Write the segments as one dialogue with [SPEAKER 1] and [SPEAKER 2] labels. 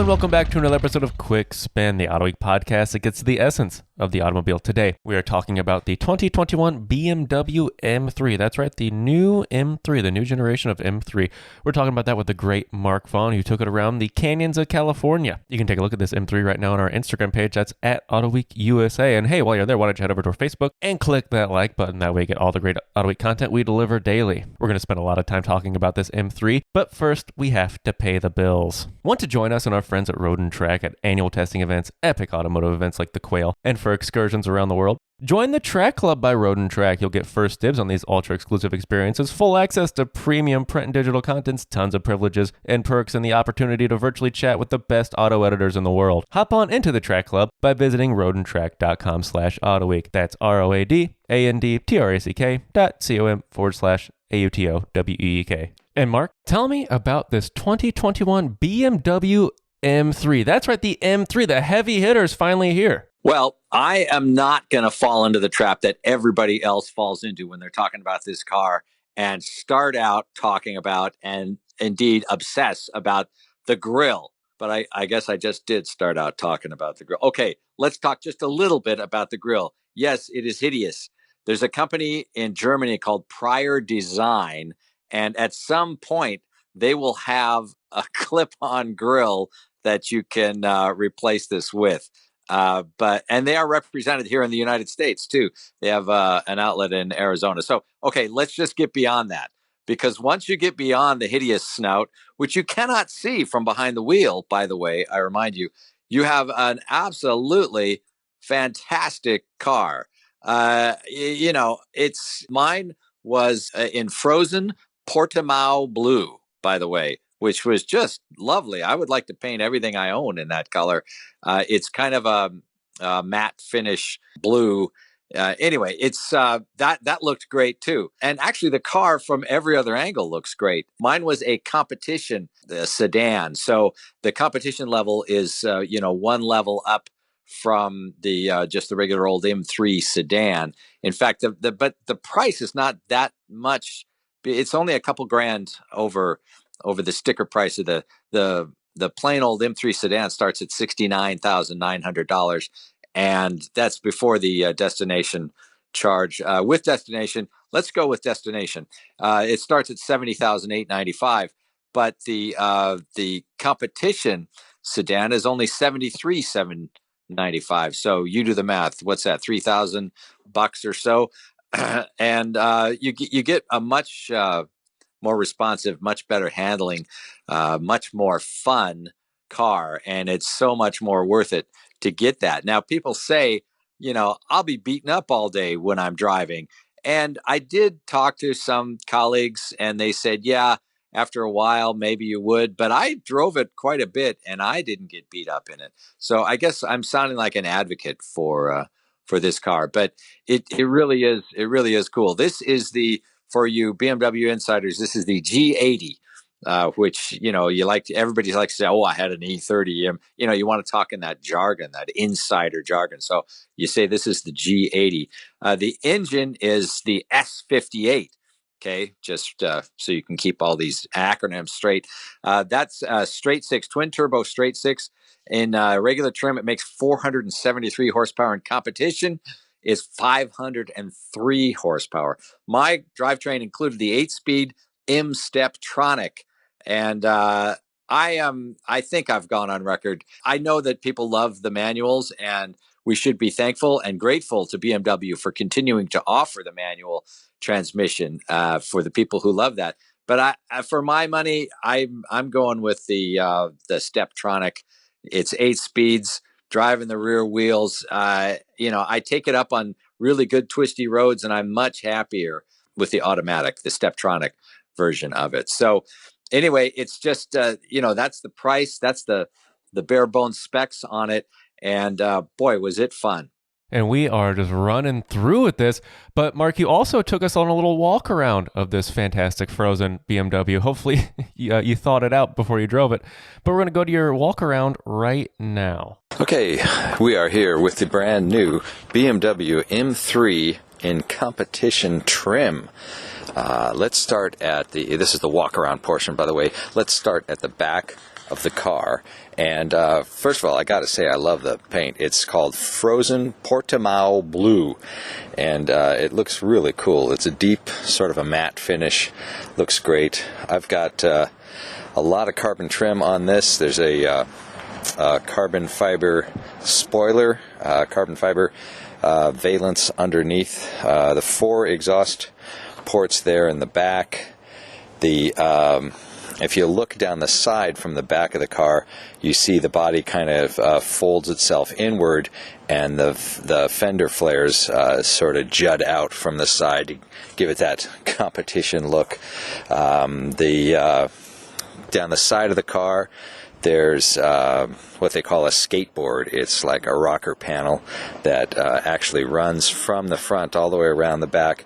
[SPEAKER 1] and welcome back to another episode of Quick Spin, the Autoweek podcast that gets to the essence of the automobile. Today, we are talking about the 2021 BMW M3. That's right, the new M3, the new generation of M3. We're talking about that with the great Mark Vaughn, who took it around the canyons of California. You can take a look at this M3 right now on our Instagram page. That's at Autoweek USA. And hey, while you're there, why don't you head over to our Facebook and click that like button. That way you get all the great Autoweek content we deliver daily. We're going to spend a lot of time talking about this M3, but first, we have to pay the bills. Want to join us and our friends at Road and Track at annual testing events, epic automotive events like the Quail, and for excursions around the world? Join the Track Club by Road and Track. You'll get first dibs on these ultra-exclusive experiences, full access to premium print and digital contents, tons of privileges and perks, and the opportunity to virtually chat with the best auto editors in the world. Hop on into the Track Club by visiting roadandtrack.com/autoweek. That's ROADANDTRACK.com/AUTOWEEK. And Mark, tell me about this 2021 BMW M3. That's right, the M3, the heavy hitter's finally here.
[SPEAKER 2] Well, I am not going to fall into the trap that everybody else falls into when they're talking about this car and start out talking about and indeed obsess about the grille. But I guess I just did start out talking about the grille. Okay, let's talk just a little bit about the grille. Yes, it is hideous. There's a company in Germany called Prior Design, and at some point they will have a clip-on grille that you can replace this with. And they are represented here in the United States too. They have an outlet in Arizona. So, okay, let's just get beyond that, because once you get beyond the hideous snout, which you cannot see from behind the wheel, by the way, I remind you, you have an absolutely fantastic car. Mine was in frozen Portimao blue, by the way, which was just lovely. I would like to paint everything I own in that color. It's kind of a matte finish blue. Anyway, it's that looked great too. And actually, the car from every other angle looks great. Mine was a competition sedan, so the competition level is one level up from the just the regular old M3 sedan. In fact, but the price is not that much. It's only a couple grand over the sticker price of the plain old M3 sedan. Starts at $69,900, and that's before the destination charge. With destination, let's go with destination. It starts at $70,895, but the competition sedan is only $73,795. So you do the math. What's that? $3,000 or so, and you get a much more responsive, much better handling, much more fun car. And it's so much more worth it to get that. Now, people say, I'll be beaten up all day when I'm driving. And I did talk to some colleagues and they said, yeah, after a while, maybe you would. But I drove it quite a bit and I didn't get beat up in it. So I guess I'm sounding like an advocate for this car. But it really is cool. This is for you BMW insiders, this is the G80, which, everybody likes to say, oh, I had an E30. You want to talk in that jargon, that insider jargon. So you say this is the G80. The engine is the S58. Okay, just so you can keep all these acronyms straight. That's straight six, twin turbo straight six. In regular trim, it makes 473 horsepower. In competition, is 503 horsepower. My drivetrain included the 8-speed M-Steptronic, and I think I've gone on record. I know that people love the manuals, and we should be thankful and grateful to BMW for continuing to offer the manual transmission for the people who love that. But for my money, I'm going with the Steptronic. It's 8 speeds. Driving the rear wheels, I take it up on really good twisty roads, and I'm much happier with the automatic, the Steptronic version of it. So anyway, it's just, that's the price. That's the bare bones specs on it. And boy, was it fun.
[SPEAKER 1] And we are just running through with this. But Mark, you also took us on a little walk around of this fantastic frozen BMW. Hopefully you thought it out before you drove it. But we're going to go to your walk around right now.
[SPEAKER 3] Okay, we are here with the brand new BMW M3 in competition trim. Let's start at this is the walk around portion, by the way. Let's start at the back of the car. And first of all, I got to say, I love the paint. It's called Frozen Portimao Blue, and it looks really cool. It's a deep, sort of a matte finish. Looks great. I've got a lot of carbon trim on this. There's a carbon fiber spoiler, carbon fiber valance underneath, the 4 exhaust ports there in the back. If you look down the side from the back of the car, you see the body kind of folds itself inward, and the fender flares sort of jut out from the side to give it that competition look. Down the side of the car, there's what they call a skateboard. It's like a rocker panel that actually runs from the front all the way around the back,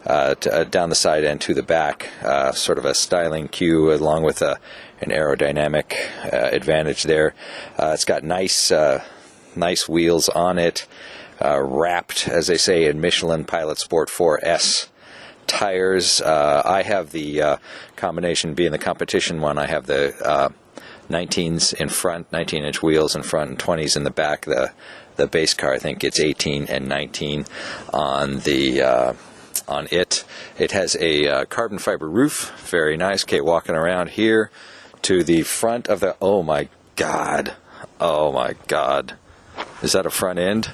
[SPEAKER 3] down the side and to the back, sort of a styling cue along with an aerodynamic advantage there. It's got nice wheels on it, wrapped, as they say, in Michelin Pilot Sport 4S tires. I have the combination, being the competition one, I have the 19s in front, 19-inch wheels in front, and 20s in the back. The base car, I think it's 18 and 19 on the on it. It has a carbon fiber roof, very nice. Okay, walking around here to the front of the, oh my god, is that a front end?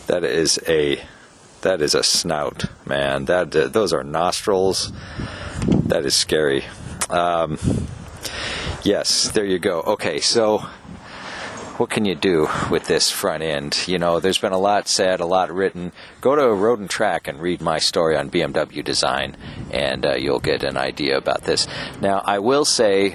[SPEAKER 3] That is a snout, man. Those are nostrils. That is scary. Yes, there you go. Okay, so what can you do with this front end? You know, there's been a lot said, a lot written. Go to Road and Track and read my story on BMW design, and you'll get an idea about this. Now, I will say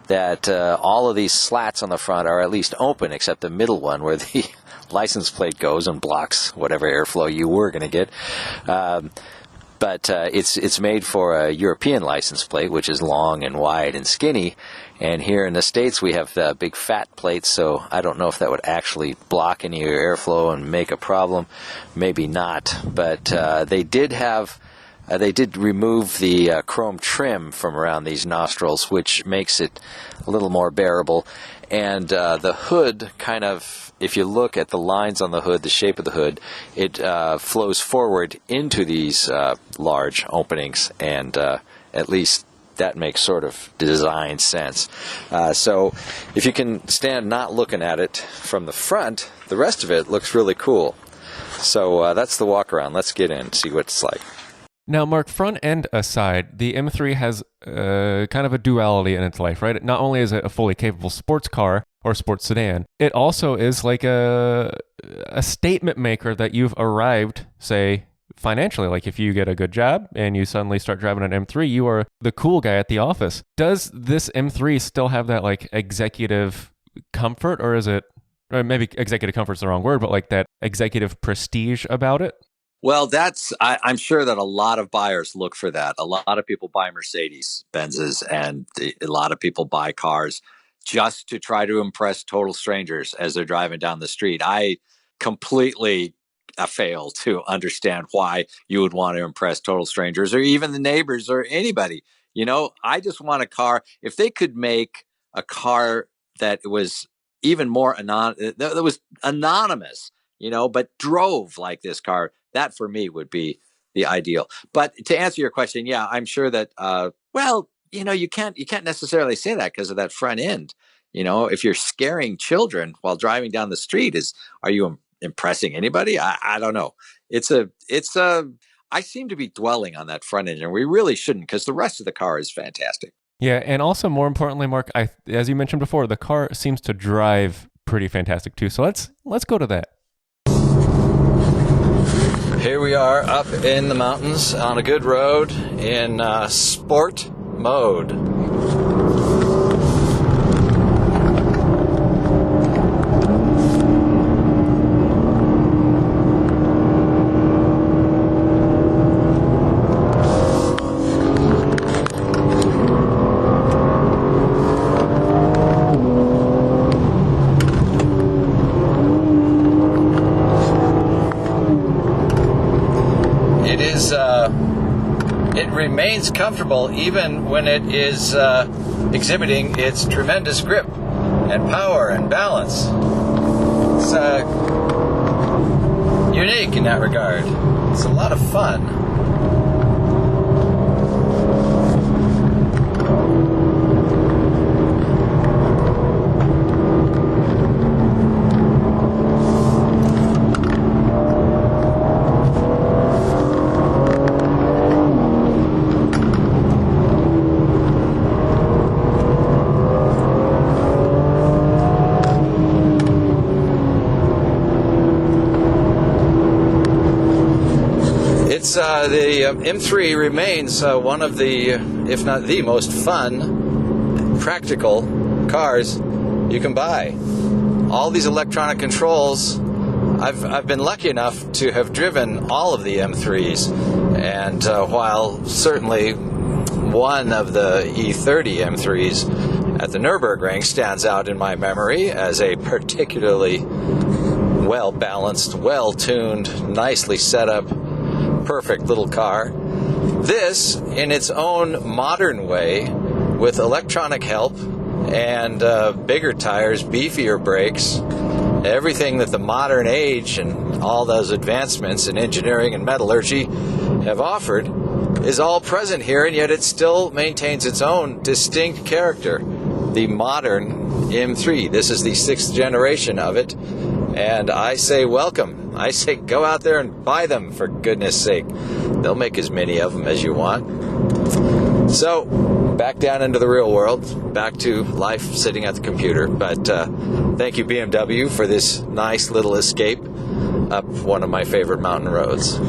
[SPEAKER 3] that all of these slats on the front are at least open, except the middle one where the license plate goes and blocks whatever airflow you were going to get. But it's made for a European license plate, which is long and wide and skinny. And here in the States, we have big fat plates, so I don't know if that would actually block any airflow and make a problem. Maybe not. But they did remove the chrome trim from around these nostrils, which makes it a little more bearable. And the hood kind of, if you look at the lines on the hood, the shape of the hood, it flows forward into these large openings, and at least that makes sort of design sense. So if you can stand not looking at it from the front, the rest of it looks really cool. So that's the walk around. Let's get in and see what it's like.
[SPEAKER 1] Now, Mark, front end aside, the M3 has kind of a duality in its life, right? Not only is it a fully capable sports car or sports sedan, it also is like a statement maker that you've arrived, say, financially. Like if you get a good job and you suddenly start driving an M3, you are the cool guy at the office. Does this M3 still have that like executive comfort, or is it, or maybe executive comfort's the wrong word, but like that executive prestige about it?
[SPEAKER 2] Well, I'm sure that a lot of buyers look for that. A lot of people buy Mercedes Benzes, and a lot of people buy cars just to try to impress total strangers as they're driving down the street. I completely fail to understand why you would want to impress total strangers or even the neighbors or anybody. You know, I just want a car. If they could make a car that was even more that was anonymous, you know, but drove like this car, that for me would be the ideal. But to answer your question, yeah, I'm sure that, well, you know, you can't necessarily say that because of that front end. You know, if you're scaring children while driving down the street, are you impressing anybody? I don't know. I seem to be dwelling on that front end, and we really shouldn't, because the rest of the car is fantastic.
[SPEAKER 1] Yeah, and also more importantly, Mark, as you mentioned before, the car seems to drive pretty fantastic too. So let's go to that.
[SPEAKER 3] Here we are up in the mountains on a good road in sport mode. it remains comfortable even when it is exhibiting its tremendous grip and power and balance. It's unique in that regard. It's a lot of fun. The M3 remains one of the, if not the most fun, practical cars you can buy. All these electronic controls, I've been lucky enough to have driven all of the M3s, and while certainly one of the E30 M3s at the Nürburgring stands out in my memory as a particularly well-balanced, well-tuned, nicely set up, perfect little car. This, in its own modern way, with electronic help and bigger tires, beefier brakes, everything that the modern age and all those advancements in engineering and metallurgy have offered, is all present here, and yet it still maintains its own distinct character. The modern M3. This is the 6th generation of it, and I say welcome. I say go out there and buy them, for goodness sake. They'll make as many of them as you want. So, back down into the real world, back to life sitting at the computer. But thank you, BMW, for this nice little escape up one of my favorite mountain roads.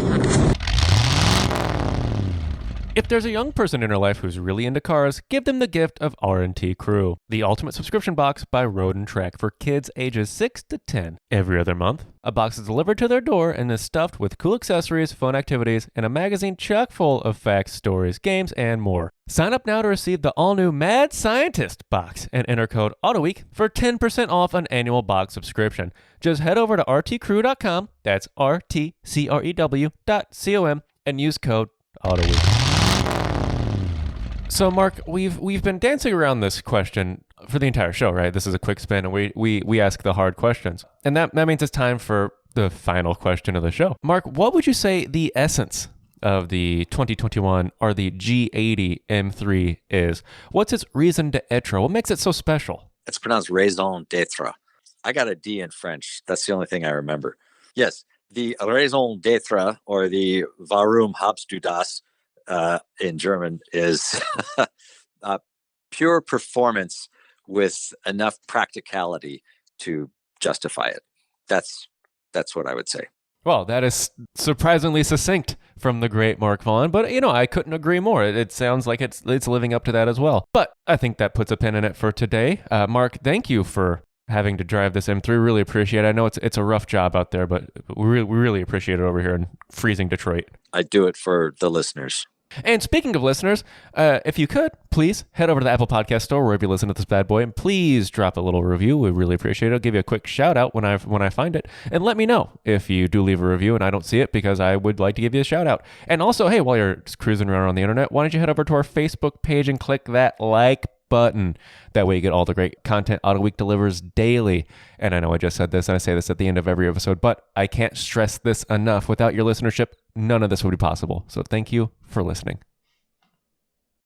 [SPEAKER 1] If there's a young person in your life who's really into cars, give them the gift of R&T Crew, the ultimate subscription box by Road and Track for kids ages 6 to 10. Every other month, a box is delivered to their door and is stuffed with cool accessories, fun activities, and a magazine chock full of facts, stories, games, and more. Sign up now to receive the all-new Mad Scientist box and enter code Autoweek for 10% off an annual box subscription. Just head over to rtcrew.com, that's rtcrew.com, and use code Autoweek. So, Mark, we've been dancing around this question for the entire show, right? This is a quick spin, and we ask the hard questions. And that means it's time for the final question of the show. Mark, what would you say the essence of the 2021 or the G80 M3 is? What's its raison d'etre? What makes it so special?
[SPEAKER 2] It's pronounced raison d'etre. I got a D in French. That's the only thing I remember. Yes, the raison d'etre, or the Warum habst du das, in German, is pure performance with enough practicality to justify it. That's what I would say.
[SPEAKER 1] Well, that is surprisingly succinct from the great Mark Vaughn, but I couldn't agree more. It sounds like it's living up to that as well. But I think that puts a pin in it for today. Mark, thank you for having to drive this M3. Really appreciate it. I know it's a rough job out there, but we really appreciate it over here in freezing Detroit.
[SPEAKER 2] I do it for the listeners.
[SPEAKER 1] And speaking of listeners, if you could, please head over to the Apple Podcast Store wherever you listen to this bad boy, and please drop a little review. We really appreciate it. I'll give you a quick shout out when I find it, and let me know if you do leave a review and I don't see it, because I would like to give you a shout out. And also, hey, while you're cruising around on the internet, why don't you head over to our Facebook page and click that like button. That way you get all the great content Autoweek delivers daily. And I know I just said this, and I say this at the end of every episode, but I can't stress this enough. Without your listenership, none of this would be possible. So thank you for listening.